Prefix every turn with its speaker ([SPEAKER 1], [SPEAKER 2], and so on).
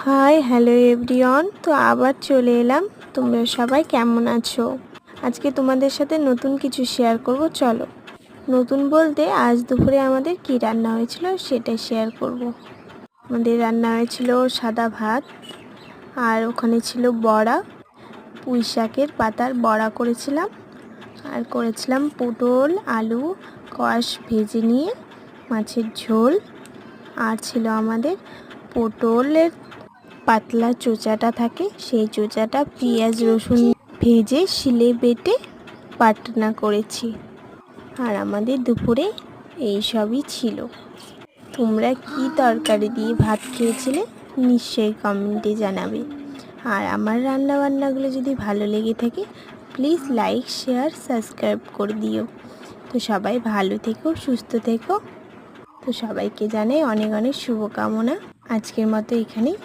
[SPEAKER 1] Hi hello everyone. তো আবার চলে এলাম। তোমরা সবাই কেমন আছো? আজকে তোমাদের সাথে নতুন কিছু শেয়ার করব। চলো, নতুন বলতে আজ দুপুরে আমাদের কি রান্না হয়েছিল সেটাই শেয়ার করব। আমাদের রান্না হয়েছিল সাদা ভাত, আর ওখানে ছিল বড়া, পুঁই শাকের পাতার বড়া করেছিলাম, আর করেছিলাম পটল আলু কোয়াশ ভেজে নিয়ে মাছের ঝোল, আর ছিল আমাদের পটলের পাতলা চোচাটা থাকে, সেই চোচাটা পেঁয়াজ রসুন ভেজে শিলে বেটে বাটনা করেছি। আর আমাদের দুপুরে এই সবই ছিল। তোমরা কি তরকারি দিয়ে ভাত খেয়েছিলে নিশ্চয়ই কমেন্টে জানাবে। আর আমার রান্নাবান্নাগুলো যদি ভালো লেগে থাকে প্লিজ লাইক শেয়ার সাবস্ক্রাইব করে দিও। তো সবাই ভালো থেকো, সুস্থ থেকো। তো সবাইকে জানাই অনেক অনেক শুভকামনা। আজকের মতো এখানেই